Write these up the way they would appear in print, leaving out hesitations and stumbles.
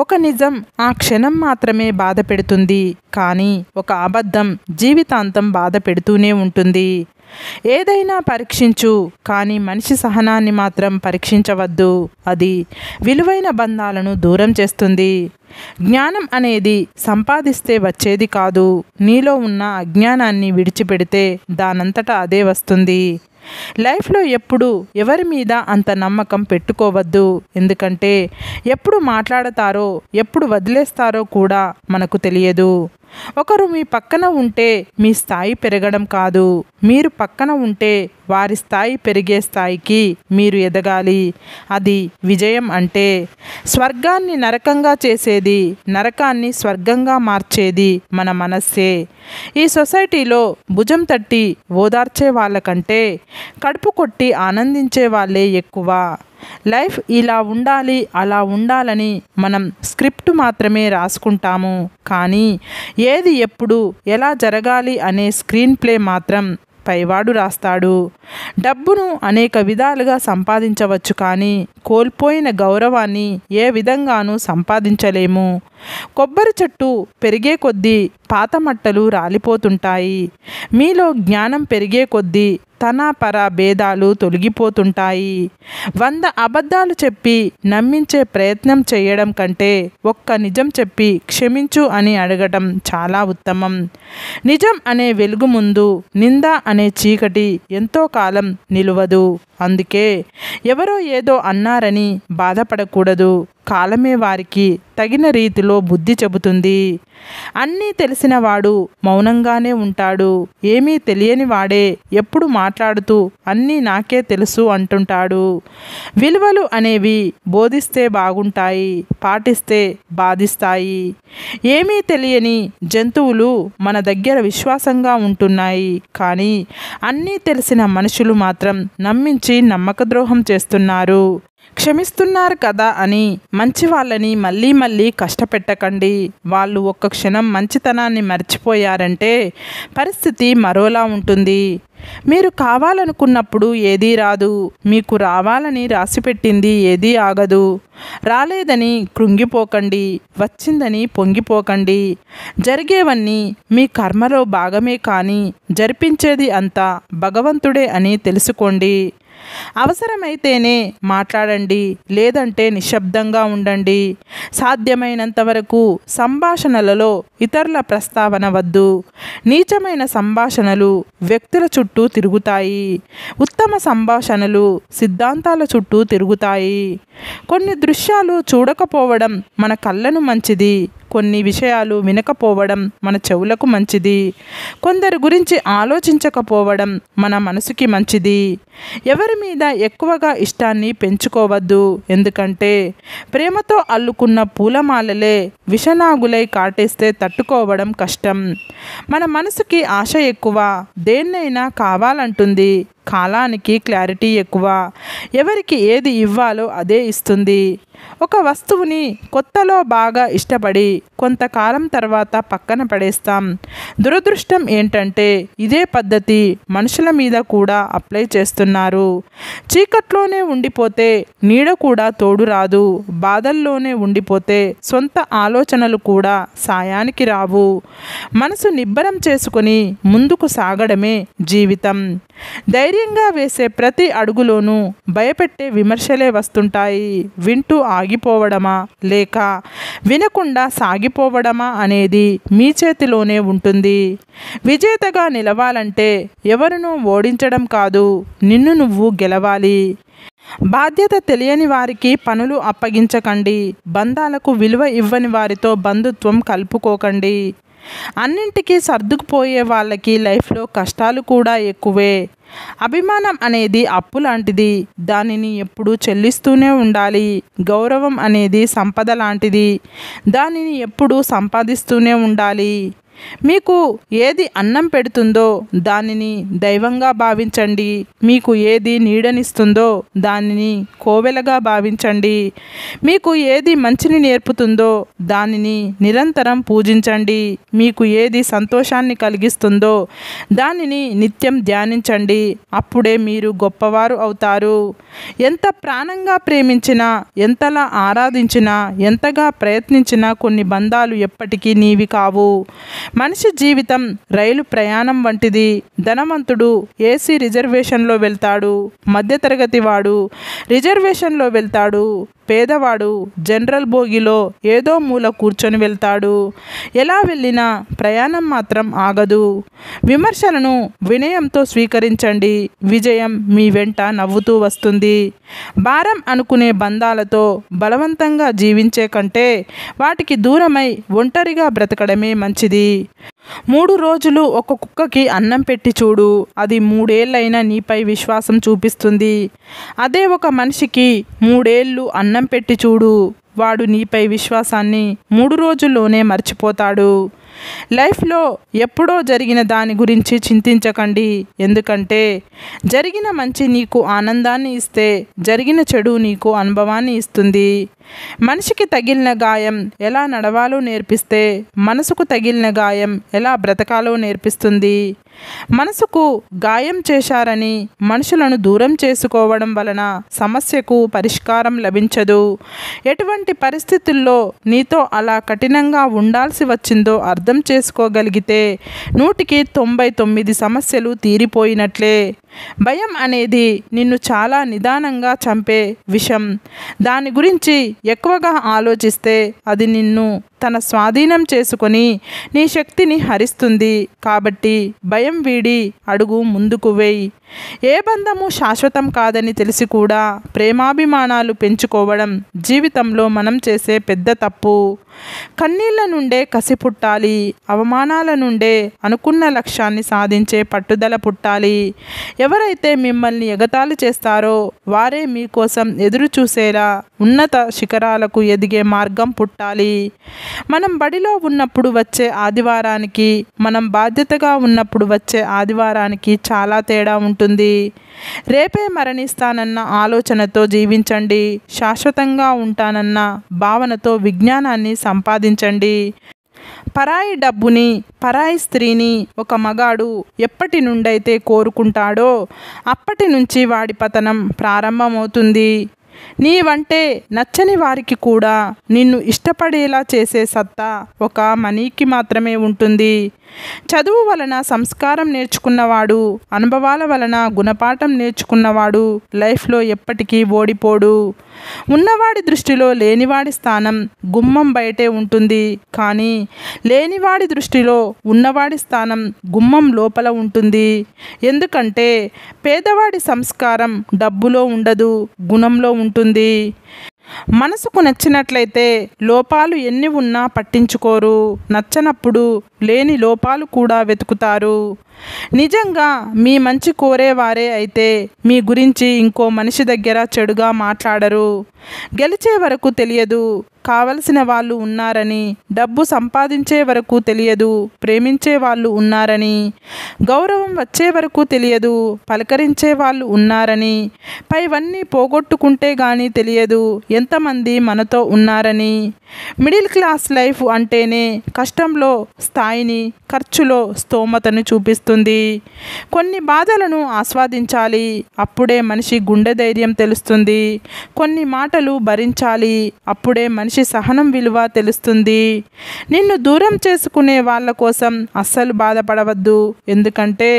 ఒక నిజం ఆ క్షణం మాత్రమే బాధ పెడుతుంది, కానీ ఒక అబద్ధం జీవితాంతం బాధ పెడుతూనే ఉంటుంది. ఏదైనా పరీక్షించు, కానీ మనిషి సహనాన్ని మాత్రం పరీక్షించవద్దు. అది విలువైన బంధాలను దూరం చేస్తుంది. జ్ఞానం అనేది సంపాదిస్తే వచ్చేది కాదు. నీలో ఉన్న అజ్ఞానాన్ని విడిచిపెడితే దానంతటా అదే వస్తుంది. లైఫ్లో ఎప్పుడు ఎవరి మీద అంత నమ్మకం పెట్టుకోవద్దు. ఎందుకంటే ఎప్పుడు మాట్లాడతారో ఎప్పుడు వదిలేస్తారో కూడా మనకు తెలియదు. ఒకరు మీ పక్కన ఉంటే మీ స్థాయి పెరగడం కాదు, మీరు పక్కన ఉంటే వారి స్థాయి పెరిగే స్థాయికి మీరు ఎదగాలి. అది విజయం అంటే. స్వర్గాన్ని నరకంగా చేసేది, నరకాన్ని స్వర్గంగా మార్చేది మన మనస్సే. ఈ సొసైటీలో భుజం తట్టి ఓదార్చే వాళ్ళకంటే కడుపు కొట్టి ఆనందించే వాళ్ళే ఎక్కువ. లైఫ్ ఇలా ఉండాలి అలా ఉండాలని మనం స్క్రిప్ట్ మాత్రమే రాసుకుంటాము, కానీ ఏది ఎప్పుడు ఎలా జరగాలి అనే స్క్రీన్ ప్లే మాత్రం పైవాడు రాస్తాడు. డబ్బును అనేక విధాలుగా సంపాదించవచ్చు, కానీ కోల్పోయిన గౌరవాన్ని ఏ విధంగానూ సంపాదించలేము. కొబ్బరి చెట్టు పెరిగే కొద్దీ పాత మట్టలు రాలిపోతుంటాయి. మీలో జ్ఞానం పెరిగే కొద్దీ తన పర భేదాలు తొలగిపోతుంటాయి. 100 అబద్ధాలు చెప్పి నమ్మించే ప్రయత్నం చేయడం కంటే ఒక్క నిజం చెప్పి క్షమించు అని అడగటం చాలా ఉత్తమం. నిజం అనే వెలుగు ముందు నింద అనే చీకటి ఎంతో కాలం నిలువదు. అందుకే ఎవరో ఏదో అన్నారని బాధపడకూడదు. కాలమే వారికి తగిన రీతిలో బుద్ధి చెబుతుంది. అన్నీ తెలిసిన వాడు మౌనంగానే ఉంటాడు. ఏమీ తెలియని వాడే ఎప్పుడు మాట్లాడుతూ అన్నీ నాకే తెలుసు అంటుంటాడు. విలువలు అనేవి బోధిస్తే బాగుంటాయి, పాటిస్తే బాధిస్తాయి. ఏమీ తెలియని జంతువులు మన దగ్గర విశ్వాసంగా ఉంటున్నాయి, కానీ అన్నీ తెలిసిన మనుషులు మాత్రం నమ్మించి నమ్మకద్రోహం చేస్తున్నారు. క్షమిస్తున్నారు కదా అని మంచి వాళ్ళని మళ్ళీ మళ్ళీ కష్టపెట్టకండి. వాళ్ళు ఒక్క క్షణం మంచితనాన్ని మర్చిపోయారంటే పరిస్థితి మరోలా ఉంటుంది. మీరు కావాలనుకున్నప్పుడు ఏదీ రాదు. మీకు రావాలని రాసిపెట్టింది ఏదీ ఆగదు. రాలేదని కృంగిపోకండి, వచ్చిందని పొంగిపోకండి. జరిగేవన్నీ మీ కర్మలో భాగమే, కానీ జరిపించేది అంతా భగవంతుడే అని తెలుసుకోండి. అవసరమైతేనే మాట్లాడండి, లేదంటే నిశ్శబ్దంగా ఉండండి. సాధ్యమైనంత వరకు సంభాషణలలో ఇతరుల ప్రస్తావన వద్దు. నీచమైన సంభాషణలు వ్యక్తుల చుట్టూ తిరుగుతాయి. ఉత్తమ సంభాషణలు సిద్ధాంతాల చుట్టూ తిరుగుతాయి. కొన్ని దృశ్యాలు చూడకపోవడం మన కళ్ళను మంచిది, కొన్ని విషయాలు వినకపోవడం మన చెవులకు మంచిది, కొందరి గురించి ఆలోచించకపోవడం మన మనసుకి మంచిది. ఎవరి మీద ఎక్కువగా ఇష్టాన్ని పెంచుకోవద్దు. ఎందుకంటే ప్రేమతో అల్లుకున్న పూలమాలలే విషనాగులై కాటేస్తే తట్టుకోవడం కష్టం. మన మనసుకి ఆశ ఎక్కువ, దేన్నైనా కావాలంటుంది. కాలానికి క్లారిటీ ఎక్కువ. ఎవరికి ఏది ఇవ్వాలో అదే ఇస్తుంది. ఒక వస్తువుని కొత్తలో బాగా ఇష్టపడి కొంతకాలం తర్వాత పక్కన పడేస్తాం. దురదృష్టం ఏంటంటే ఇదే పద్ధతి మనుషుల మీద కూడా అప్లై చేస్తున్నారు. చీకట్లోనే ఉండిపోతే నీడ కూడా తోడు రాదు. బాధల్లోనే ఉండిపోతే సొంత ఆలోచనలు కూడా సాయానికి రావు. మనసు నిబ్బరం చేసుకొని ముందుకు సాగడమే జీవితం. ధైర్యంగా వేసే ప్రతి అడుగులోనూ భయపెట్టే విమర్శలే వస్తుంటాయి. వింటూ ఆగిపోవడమా లేక వినకుండా సాగిపోవడమా అనేది మీ చేతిలోనే ఉంటుంది. విజేతగా నిలవాలంటే ఎవరినూ ఓడించడం కాదు, నిన్ను నువ్వు గెలవాలి. బాధ్యత తెలియని వారికి పనులు అప్పగించకండి. బంధాలకు విలువ ఇవ్వని వారితో బంధుత్వం కలుపుకోకండి. అన్నింటికీ సర్దుకుపోయే వాళ్ళకి లైఫ్లో కష్టాలు కూడా ఎక్కువే. అభిమానం అనేది అప్పు లాంటిది, దానిని ఎప్పుడూ చెల్లిస్తూనే ఉండాలి. గౌరవం అనేది సంపద లాంటిది, దానిని ఎప్పుడూ సంపాదిస్తూనే ఉండాలి. మీకు ఏది అన్నం పెడుతుందో దానిని దైవంగా భావించండి. మీకు ఏది నీడనిస్తుందో దానిని కోవెలగా భావించండి. మీకు ఏది మంచిని నేర్పుతుందో దానిని నిరంతరం పూజించండి. మీకు ఏది సంతోషాన్ని కలిగిస్తుందో దానిని నిత్యం ధ్యానించండి. అప్పుడే మీరు గొప్పవారు అవుతారు. ఎంత ప్రాణంగా ప్రేమించినా, ఎంతలా ఆరాధించినా, ఎంతగా ప్రయత్నించినా కొన్ని బంధాలు ఎప్పటికీ నీవి కావు. మనిషి జీవితం రైలు ప్రయాణం వంటిది. ధనవంతుడు ఏసీ రిజర్వేషన్లో వెళ్తాడు, మధ్యతరగతి వాడు రిజర్వేషన్లో వెళ్తాడు, పేదవాడు జనరల్ బోగిలో ఏదో మూల కూర్చొని వెళ్తాడు. ఎలా వెళ్ళినా ప్రయాణం మాత్రం ఆగదు. విమర్శలను వినయంతో స్వీకరించండి. విజయం మీ వెంట నవ్వుతూ వస్తుంది. భారం అనుకునే బంధాలతో బలవంతంగా జీవించే కంటే వాటికి దూరమై ఒంటరిగా బ్రతకడమే మంచిది. 3 రోజులు ఒక కుక్కకి అన్నం పెట్టి చూడు, అది 3 ఏళ్ళైనా నీపై విశ్వాసం చూపిస్తుంది. అదే ఒక మనిషికి 3 ఏళ్ళు అన్నం పెట్టి చూడు, వాడు నీపై విశ్వాసాన్ని 3 రోజుల్లోనే మర్చిపోతాడు. లైఫ్లో ఎప్పుడో జరిగిన దాని గురించి చింతించకండి. ఎందుకంటే జరిగిన మంచి నీకు ఆనందాన్ని ఇస్తే జరిగిన చెడు నీకు అనుభవాన్ని ఇస్తుంది. మనిషికి తగిలిన గాయం ఎలా నడవాలో నేర్పిస్తే మనసుకు తగిలిన గాయం ఎలా బ్రతకాలో నేర్పిస్తుంది. మనసుకు గాయం చేశారని మనుషులను దూరం చేసుకోవడం వలన సమస్యకు పరిష్కారం లభించదు. ఎటువంటి పరిస్థితుల్లో నీతో అలా కఠినంగా ఉండాల్సి వచ్చిందో అర్థం చేసుకోగలిగితే 100కి 99 సమస్యలు తీరిపోయినట్లే. భయం అనేది నిన్ను చాలా నిదానంగా చంపే విషం. దాని గురించి ఎక్కువగా ఆలోచిస్తే అది నిన్ను తన స్వాధీనం చేసుకొని నీ శక్తిని హరిస్తుంది. కాబట్టి భయం వీడి అడుగు ముందుకు వేయి. ఏ బంధము శాశ్వతం కాదని తెలిసి కూడా ప్రేమాభిమానాలు పెంచుకోవడం జీవితంలో మనం చేసే పెద్ద తప్పు. కన్నీళ్ల నుండే కసి పుట్టాలి. అవమానాల నుండే అనుకున్న లక్ష్యాన్ని సాధించే పట్టుదల పుట్టాలి. ఎవరైతే మిమ్మల్ని ఎగతాళి చేస్తారో వారే మీకోసం ఎదురు చూసేలా ఉన్నత శిఖరాలకు ఎదిగే మార్గం పుట్టాలి. మనం బడిలో ఉన్నప్పుడు వచ్చే ఆదివారానికి, మనం బాధ్యతగా ఉన్నప్పుడు వచ్చే ఆదివారానికి చాలా తేడా ఉంటుంది. రేపే మరణిస్తానన్న ఆలోచనతో జీవించండి. శాశ్వతంగా ఉంటానన్న భావనతో విజ్ఞానాన్ని సంపాదించండి. పరాయి డబ్బుని, పరాయి స్త్రీని ఒక మగాడు ఎప్పటి నుండైతే కోరుకుంటాడో అప్పటి నుంచి వాడి పతనం ప్రారంభమవుతుంది. నీవంటే నచ్చని వారికి కూడా నిన్ను ఇష్టపడేలా చేసే సత్తా ఒక మనీకి మాత్రమే ఉంటుంది. చదువు వలన సంస్కారం నేర్చుకున్నవాడు, అనుభవాల వలన గుణపాఠం నేర్చుకున్నవాడు లైఫ్లో ఎప్పటికీ ఓడిపోడు. ఉన్నవాడి దృష్టిలో లేనివాడి స్థానం గుమ్మం బయటే ఉంటుంది. కానీ లేనివాడి దృష్టిలో ఉన్నవాడి స్థానం గుమ్మం లోపల ఉంటుంది. ఎందుకంటే పేదవాడి సంస్కారం డబ్బులో ఉండదు, గుణంలో ఉంటుంది. మనసుకు నచ్చినట్లయితే లోపాలు ఎన్ని ఉన్నా పట్టించుకోరు. నచ్చనప్పుడు లేని లోపాలు కూడా వెతుకుతారు. నిజంగా మీ మంచి కోరేవారే అయితే మీ గురించి ఇంకో మనిషి దగ్గర చెడుగా మాట్లాడరు. గెలిచే వరకు తెలియదు కావలసిన వాళ్ళు ఉన్నారని, డబ్బు సంపాదించే వరకు తెలియదు ప్రేమించే వాళ్ళు ఉన్నారని, గౌరవం వచ్చే వరకు తెలియదు పలకరించే వాళ్ళు ఉన్నారని, పైవన్నీ పోగొట్టుకుంటే కానీ తెలియదు ఎంతమంది మనతో ఉన్నారని. మిడిల్ క్లాస్ లైఫ్ అంటేనే కష్టంలో స్థాయిని, ఖర్చులో స్తోమతను చూపిస్తుంది. కొన్ని బాధలను ఆస్వాదించాలి, అప్పుడే మనిషి గుండె ధైర్యం తెలుస్తుంది. కొన్ని మాటలు భరించాలి, అప్పుడే మనిషి సహనం విలువ తెలుస్తుంది. నిన్ను దూరం చేసుకునే వాళ్ళ కోసం అస్సలు బాధపడవద్దు. ఎందుకంటే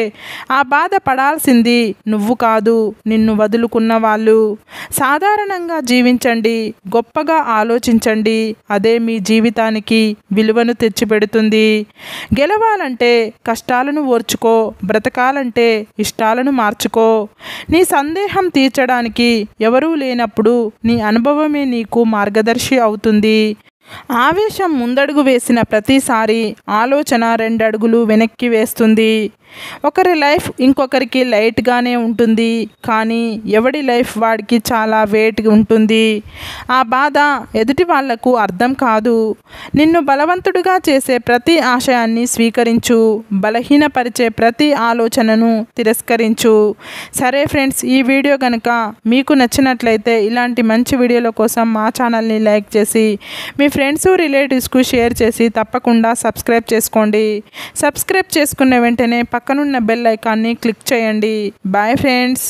ఆ బాధ పడాల్సింది నువ్వు కాదు, నిన్ను వదులుకున్న వాళ్ళు. సాధారణంగా జీవించండి, గొప్పగా ఆలోచించండి. అదే మీ జీవితానికి విలువను తెచ్చిపెడుతుంది. గెలవాలంటే కష్టాలను ఓర్చుకో, బ్రతకాలంటే ఇష్టాలను మార్చుకో. నీ సందేహం తీర్చడానికి ఎవరూ లేనప్పుడు నీ అనుభవమే నీకు మార్గదర్శి అవుతుంది. ఆవేశం ముందడుగు వేసిన ప్రతిసారి ఆలోచన 2 అడుగులు వెనక్కి వేస్తుంది. ఒకరి లైఫ్ ఇంకొకరికి లైట్గానే ఉంటుంది, కానీ ఎవడి లైఫ్ వాడికి చాలా వెయిట్ ఉంటుంది. ఆ బాధ ఎదుటి వాళ్లకు అర్థం కాదు. నిన్ను బలవంతుడిగా చేసే ప్రతి ఆశయాన్ని స్వీకరించు, బలహీనపరిచే ప్రతి ఆలోచనను తిరస్కరించు. సరే ఫ్రెండ్స్, ఈ వీడియో కనుక మీకు నచ్చినట్లయితే ఇలాంటి మంచి వీడియోల కోసం మా ఛానల్ని లైక్ చేసి మీ ఫ్రెండ్స్ రిలేటివ్స్కు షేర్ చేసి తప్పకుండా సబ్స్క్రైబ్ చేసుకోండి. సబ్స్క్రైబ్ చేసుకున్న వెంటనే పక్కనున్న బెల్ ఐకాన్ని క్లిక్ చేయండి. Bye friends.